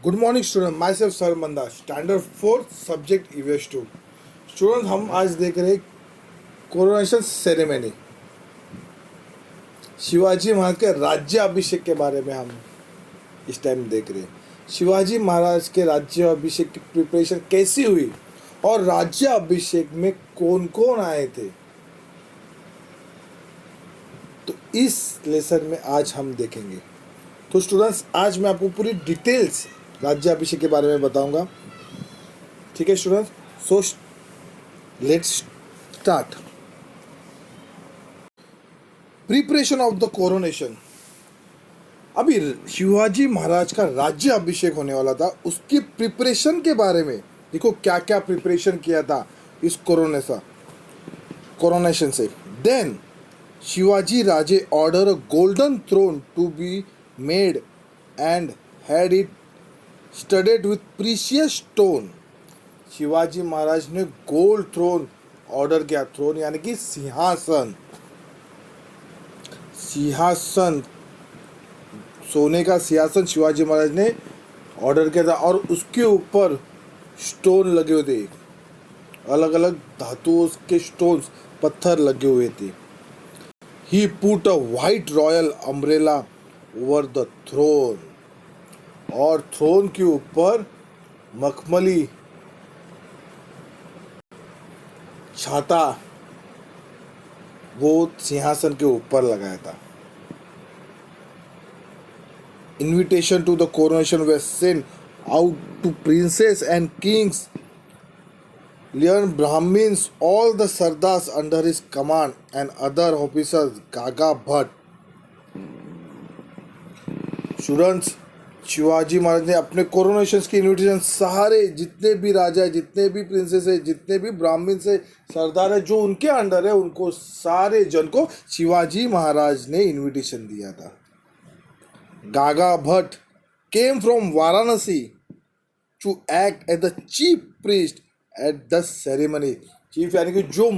Good morning student, my self sir Manda, standard 4 subject EVS 2। Student, हम आज देख रहे हैं कोरोनेशन सेरेमनी, शिवाजी महाराज के राज्य अभिषेक के बारे में हम इस टाइम देख रहे हैं। शिवाजी महाराज के राज्य अभिषेक की प्रिपरेशन कैसी हुई और राज्य अभिषेक में कौन कौन आए थे, तो इस लेसन में आज हम देखेंगे। तो स्टूडेंट्स, आज मैं आपको पूरी डिटेल्स राज्याभिषेक के बारे में बताऊंगा। ठीक है students, so let's start. Preparation of the coronation. अभी शिवाजी महाराज का राज्य अभिषेक होने वाला था, उसकी प्रिपरेशन के बारे में देखो क्या क्या प्रिपरेशन किया था इस कोरोनेशन से। Then Shivaji Raje order a golden throne to be made and had it studded with precious stone. Shivaji Maharaj ने गोल्ड थ्रोन ऑर्डर किया। थ्रोन यानी कि सिंहासन, सिंहासन, सोने का सिंहासन शिवाजी महाराज ने ऑर्डर किया था और उसके ऊपर स्टोन लगे हुए थे, अलग अलग धातुओं के स्टोन्स, पत्थर लगे हुए थे। He put a white royal umbrella over the throne, और थ्रोन के ऊपर मखमली छाता वो सिंहासन के ऊपर लगाया था। Invitation to the coronation were sent out to princes and kings, learned Brahmins, all the Sardars under his command and other officers. Gaga Bhatt। Students, Shivaji Maharaj ने अपने कोरोनेशन की इन्विटेशन सारे जितने भी राजा है, जितने भी प्रिंसेस है, जितने भी ब्राह्मण से सरदार है जो उनके अंडर है, उनको सारे जन को शिवाजी महाराज ने इन्विटेशन दिया था। Gaga Bhatt came from Varanasi to act as the chief priest at the ceremony. Chief यानी कि जो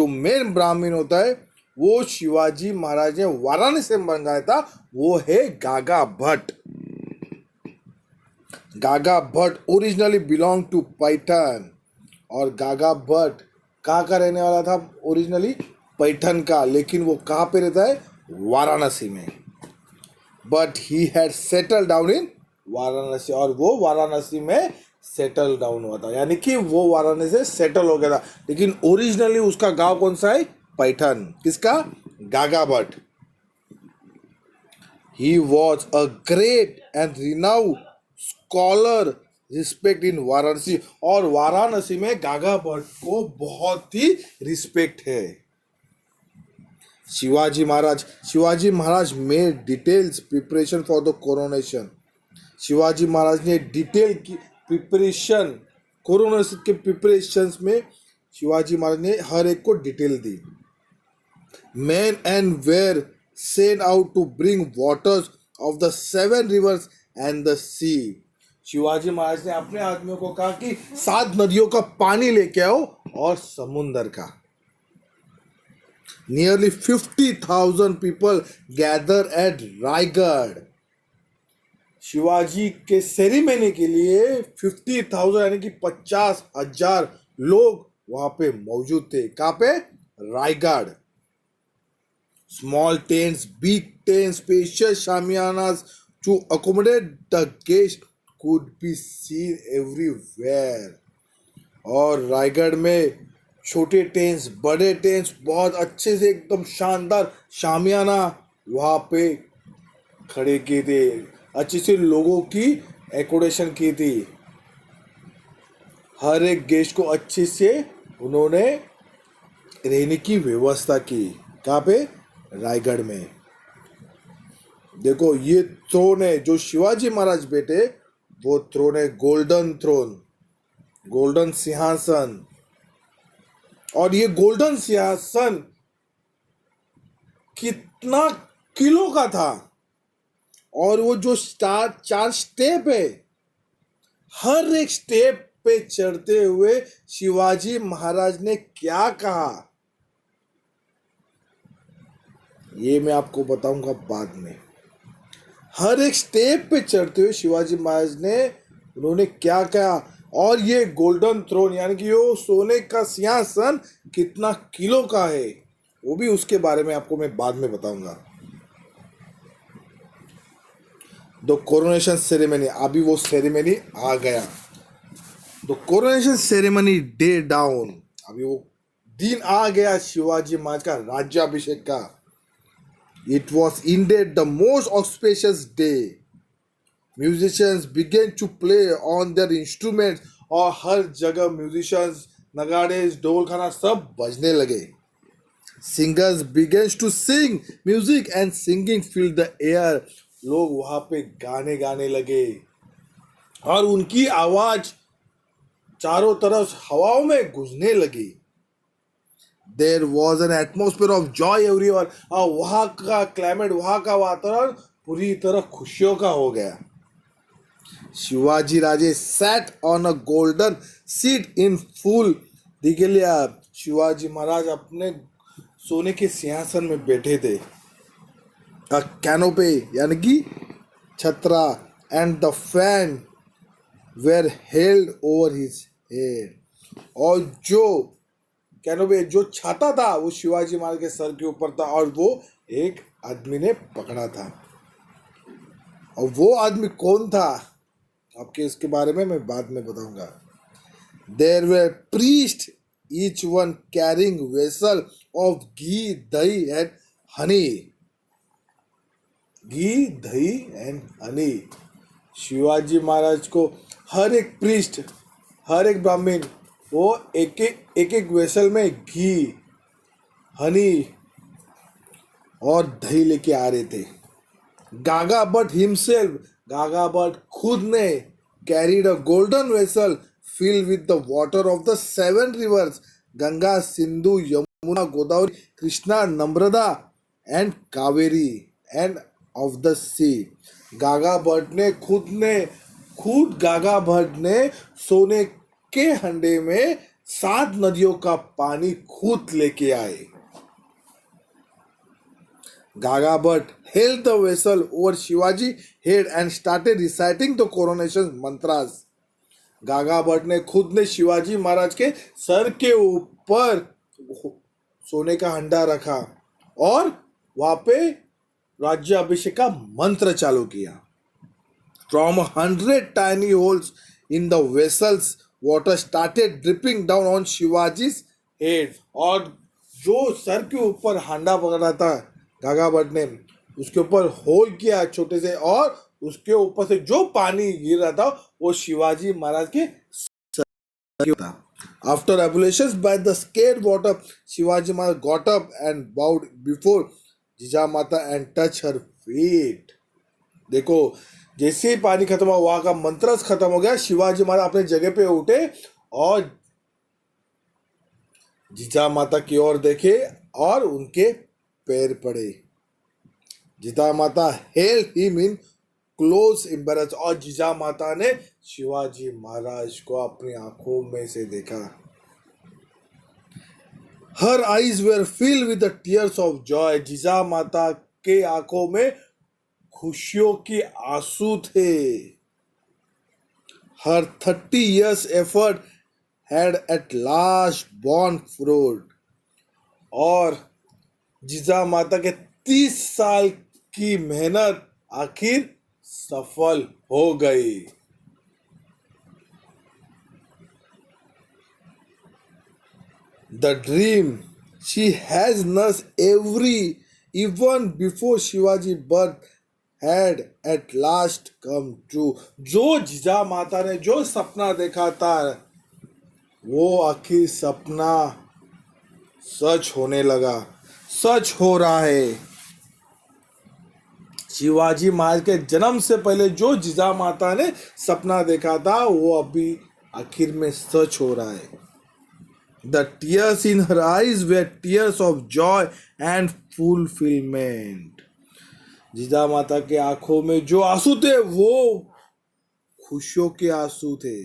मेन ब्राह्मण होता है वो शिवाजी महाराज ने वाराणसी से मंगाया था, वो है Gaga Bhatt. Gaga Bhatt originally belong to Paithan, और गागा भट्ट कहाँ का रहने वाला था? ओरिजिनली पैठन का, लेकिन वो कहाँ पे रहता है? वाराणसी में। But he had settle down in Varanasi, और वो वाराणसी में सेटल डाउन हुआ था, यानी कि वो वाराणसी से सेटल हो गया था, लेकिन ओरिजिनली उसका गांव कौन सा है? पैठन। किसका? Gaga Bhatt. He was a great and renowned scholar respect in Varanasi, और वाराणसी में गागा भट्ट को बहुत ही रिस्पेक्ट है। Shivaji Maharaj made details preparation for the coronation. Shivaji Maharaj ने डिटेल की प्रिपरेशन, कोरोनेशन के प्रिपरेशंस में शिवाजी महाराज ने हर एक को detail the. Men and were sent out to bring waters of the 7 rivers and the sea। Shivaji Maharaj ने अपने आदमियों को कहा कि 7 नदियों का पानी लेके आओ और समुंदर का। Nearly 50,000 people gather at Raigarh. Shivaji के सेरेमनी के लिए 50,000 यानी कि 50,000 लोग वहां पे मौजूद थे। कहाँ पे? Raigarh. Small tents, big tents, spacious shamianas to accommodate the guests could be seen everywhere। और रायगढ़ में छोटे टेंट्स, बड़े टेंट्स, बहुत अच्छे से एकदम शानदार शामियाना वहाँ पे खड़े किए थे, अच्छे से लोगों की एकोमोडेशन की थी। हर एक गेस्ट को अच्छे से उन्होंने रहने की व्यवस्था की। कहाँ पे? रायगढ़ में। देखो, ये थ्रोन है जो शिवाजी महाराज बैठे, वो थ्रोन है गोल्डन थ्रोन, गोल्डन सिंहासन। और ये गोल्डन सिंहासन कितना किलो का था, और वो जो 4 स्टेप है, हर एक स्टेप पे चढ़ते हुए शिवाजी महाराज ने क्या कहा, ये मैं आपको बताऊंगा बाद में। हर एक स्टेप पे चढ़ते हुए शिवाजी महाराज ने उन्होंने क्या क्या, और ये गोल्डन थ्रोन यानी कि यो सोने का सिंहासन कितना किलो का है, वो भी उसके बारे में आपको मैं बाद में बताऊंगा। द कोरोनेशन सेरेमनी, अभी वो सेरेमनी आ गया। The coronation ceremony day down, अभी वो दिन आ गया शिवाजी महाराज का राज्याभिषेक का। It was indeed the most auspicious day. Musicians began to play on their instruments, और हर जगह म्यूजिशियंस, नगाड़े, ढोल खाना सब बजने लगे। Singers began to sing music and singing fill the air, लोग वहां पे गाने गाने लगे और उनकी आवाज चारों तरफ हवाओं में गूंजने लगी। There was an atmosphere of joy everywhere, और वहाँ का क्लाइमेट, वहाँ का वातावरण पूरी तरह खुशियों का हो गया। Shivaji Raje sat on a golden seat in full regalia, Shivaji Maharaj अपने सोने के सिंहासन में बैठे थे। अ कैनोपी यानी कि छतरा and the fan were held over his head, और जो कैनोपी जो छाता था वो शिवाजी महाराज के सर के ऊपर था, और वो एक आदमी ने पकड़ा था। और वो आदमी कौन था आपके इसके बारे में मैं बाद में बताऊंगा। There were priest each one carrying vessel of ghee dahi and Honey, ghee dahi and Honey. Shivaji Maharaj को हर एक प्रीस्ट, हर एक ब्राह्मण वो एक एक वेसल में घी, हनी और दही लेके आ रहे थे। गागा भट्ट हिमसेल्फ, गागा भट्ट खुद ने carried a golden vessel filled with the water of the 7 rivers, Ganga, Sindhu, Yamuna, Godavari, Krishna, Narmada and Kaveri and of the sea. Gaga Bhatt ने खुद गागा भट्ट ने सोने के हंडे में 7 नदियों का पानी खुद लेके आए। Gaga Bhatt held the vessel over Shivaji head and started reciting the coronation mantras. गागा भट्ट ने खुद ने शिवाजी महाराज के सर के ऊपर सोने का हंडा रखा और वहां पे राज्याभिषेक का मंत्र चालू किया। From 100 tiny holes in the vessels, water started dripping down on Shivaji's head. और जो सर के ऊपर हांडा पकड़ा था गागा भट्ट ने, उसके ऊपर होल किया छोटे से, और उसके ऊपर से जो पानी गिर रहा था वो शिवाजी महाराज के सर था। After ablutions by the scared water, Shivaji Maharaj got up and bowed before Jijamata and touched her feet. देखो जैसे ही पानी खत्म हुआ, वहां का मंत्र खत्म हो गया, शिवाजी महाराज अपने जगह पे उठे और जीजा माता की ओर देखे और उनके पैर पड़े। जीजा माता held him in close embarrass, और जीजा माता ने शिवाजी महाराज को अपनी आंखों में से देखा। Her eyes were filled with the tears of joy, Jija Mata के आंखों में खुशियों की आंसू थे। Her 30 years effort had at last borne fruit, और जीजा माता के 30 साल की मेहनत आखिर सफल हो गई। The dream she has nursed even before Shivaji birth had at last come true. जो जीजा माता ने जो सपना देखा था वो आखिर सपना सच होने लगा, सच हो रहा है। शिवाजी महाराज के जन्म से पहले जो जीजा माता ने सपना देखा था वो अभी आखिर में सच हो रहा है। The tears in her eyes were tears of joy and fulfillment. जीजा माता के आंखों में जो आंसू थे वो खुशियों के आंसू थे।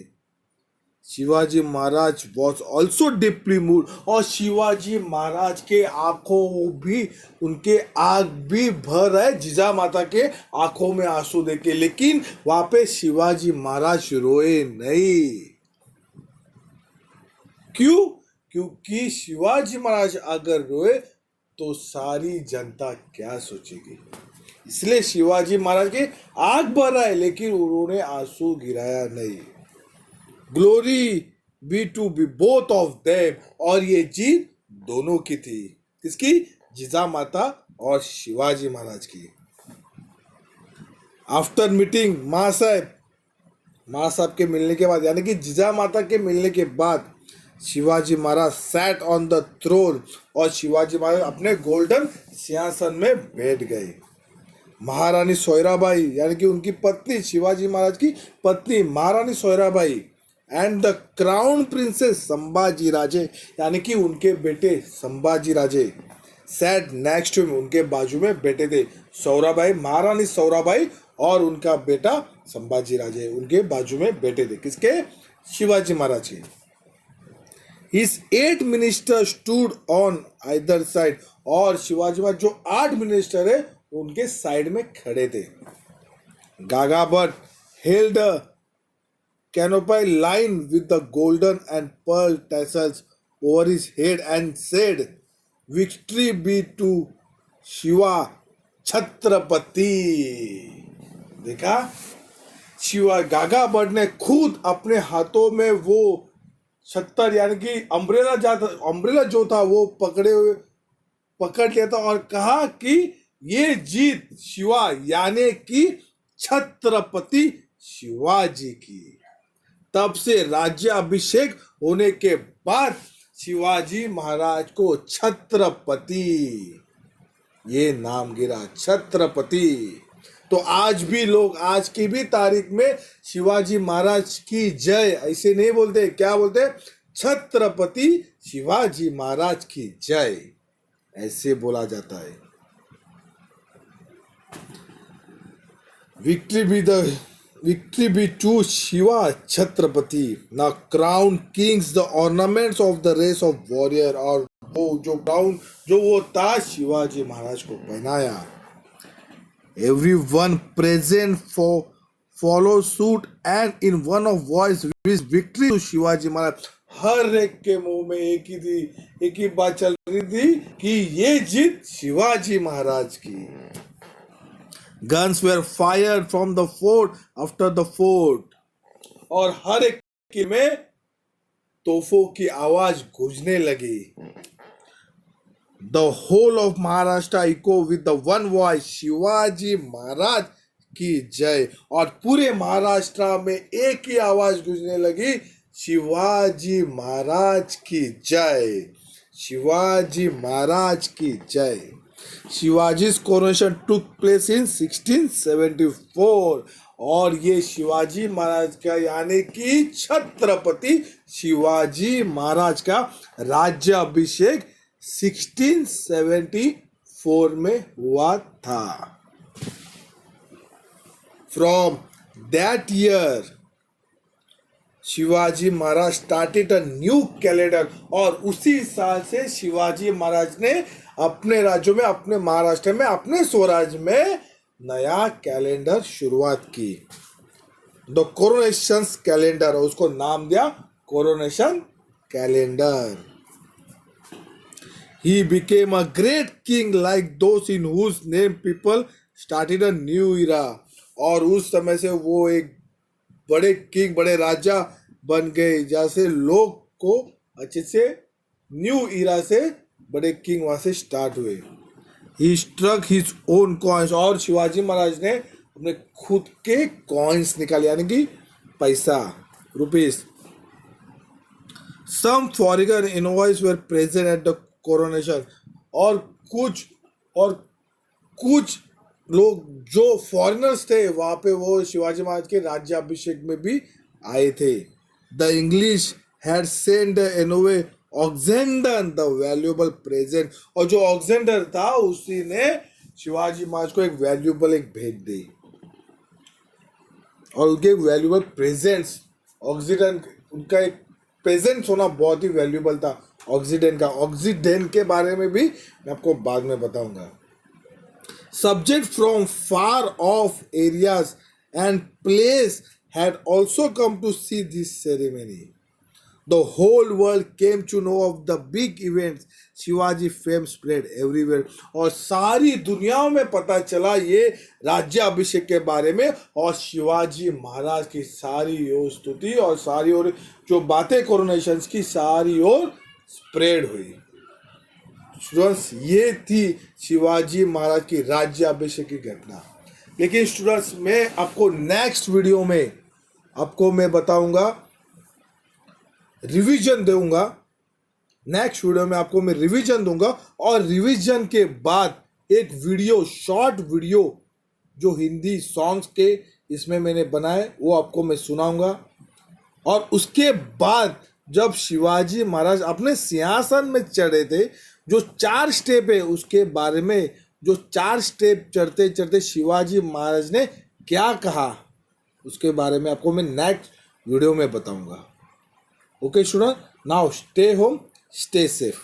Shivaji Maharaj was also deeply mood, और शिवाजी महाराज के आंखों भी, उनके आंख भी भर है जिजा माता के आंखों में आंसू देखे, लेकिन वहां पे शिवाजी महाराज रोए नहीं। क्यों? क्योंकि शिवाजी महाराज अगर रोए तो सारी जनता क्या सोचेगी, इसलिए शिवाजी महाराज के आंख भर रहा है लेकिन उन्होंने आंसू गिराया नहीं। Glory be to be both of them, और ये जीत दोनों की थी। किसकी? जिजा माता और शिवाजी महाराज की। आफ्टर मीटिंग माँ साहब के मिलने के बाद, यानी कि जिजा माता के मिलने के बाद, Shivaji Maharaj sat on the throne, और शिवाजी महाराज अपने गोल्डन सिंहासन में बैठ गए। महारानी सोयराबाई, यानी कि उनकी पत्नी, शिवाजी महाराज की पत्नी Maharani Soyarabai, and the crown princes Sambhaji Raje, यानी कि उनके बेटे Sambhaji Raje, sat next to, उनके बाजू में बैठे थे। सौराबाई, महारानी सौराबाई और उनका बेटा संभाजी राजे उनके बाजू में बैठे थे। किसके? शिवाजी महाराज के। His 8 ministers stood on either side, और शिवाजी महाराज जो 8 मिनिस्टर है उनके साइड में खड़े थे। Gagabhatt held a canopy lined with the golden and pearl tassels over his head and said, "Victory be to Shiva Chhatrapati". देखा, शिवा गागाभट्ट ने खुद अपने हाथों में वो छत्तर, यानी कि अम्ब्रेला जो था वो पकड़ लिया था, और कहा कि ये जीत शिवा यानी कि छत्रपति शिवाजी की। तब से राज्य अभिषेक होने के बाद शिवाजी महाराज को छत्रपति ये नाम गिरा, छत्रपति। तो आज भी लोग, आज की भी तारीख में शिवाजी महाराज की जय ऐसे नहीं बोलते, क्या बोलते? छत्रपति शिवाजी महाराज की जय, ऐसे बोला जाता है। Victory be to Shiva Chhatrapati. Now crown kings the ornaments of the race of warrior, और वो जो क्राउन, जो वो ताज शिवाजी महाराज को पहनाया। Everyone present follow suit and in one of voice wish victory to Shivaji Maharaj. हर एक के मुंह में एक ही बात चल रही थी कि ये जीत शिवाजी महाराज की। Guns were fired from the fort after the fort, और हर एक किले में तोपों की आवाज गूंजने लगी। The whole of Maharashtra echo with the one voice, Shivaji Maharaj की जय, और पूरे महाराष्ट्र में एक ही आवाज गूंजने लगी, शिवाजी महाराज की जय, शिवाजी महाराज की जय। शिवाजी's coronation took place in 1674, और ये शिवाजी महाराज का यानी कि छत्रपति शिवाजी महाराज का राज्य अभिषेक 1674 में हुआ था। From that year Shivaji Maharaj started a new calendar, और उसी साल से शिवाजी महाराज ने अपने राज्यों में, अपने महाराष्ट्र में, अपने स्वराज्य में नया कैलेंडर शुरुआत की। द कोरोनेशन कैलेंडर, उसको नाम दिया coronation calendar. He became a great king like those in whose name people started a new era, और उस समय से वो एक बड़े किंग, बड़े राजा बन गए, जैसे लोग को अच्छे से न्यू इरा से बड़े किंग वहां से स्टार्ट हुए। He struck his own coins, और शिवाजी महाराज ने अपने खुद के कॉइन्स निकाले, यानी कि पैसा, rupees. Some foreigner envoys were present at the coronation, और कुछ लोग जो फॉरेनर्स थे वहां पे वो शिवाजी महाराज के राज्याभिषेक में भी आए थे। The English had send Henry Oxenden the valuable present, और जो ऑक्जेंडर था उसी ने शिवाजी महाराज को एक वैल्यूएबल एक भेंट दी, और उनके वैल्यूएबल प्रेजेंट्स, उनका एक प्रेजेंस होना बहुत ही वैल्यूबल था ऑक्सीडेन का। ऑक्सीडेन के बारे में भी मैं आपको बाद में बताऊंगा। Subject from far off areas and place had also come to see this ceremony. The whole world came to know of the big events. Shivaji fame spread everywhere, और सारी दुनिया में पता चला ये राज्याभिषेक के बारे में, और शिवाजी महाराज की सारी ओर स्तुति और सारी ओर जो बातें कोरोनेशन की सारी ओर स्प्रेड हुई। स्टूडेंट्स, ये थी शिवाजी महाराज की राज्याभिषेक की घटना। लेकिन स्टूडेंट्स, मैं आपको नेक्स्ट वीडियो में आपको मैं बताऊंगा, रिवीजन दूंगा। नेक्स्ट वीडियो में आपको मैं रिवीजन दूंगा, और रिवीजन के बाद एक वीडियो, शॉर्ट वीडियो जो हिंदी सॉन्ग्स के इसमें मैंने बनाए वो आपको मैं सुनाऊंगा। और उसके बाद जब शिवाजी महाराज अपने सिंहासन में चढ़े थे, जो 4 स्टेप है उसके बारे में, जो 4 स्टेप चढ़ते चढ़ते शिवाजी महाराज ने क्या कहा उसके बारे में आपको मैं नेक्स्ट वीडियो में बताऊंगा। Okay student, now stay home, stay safe.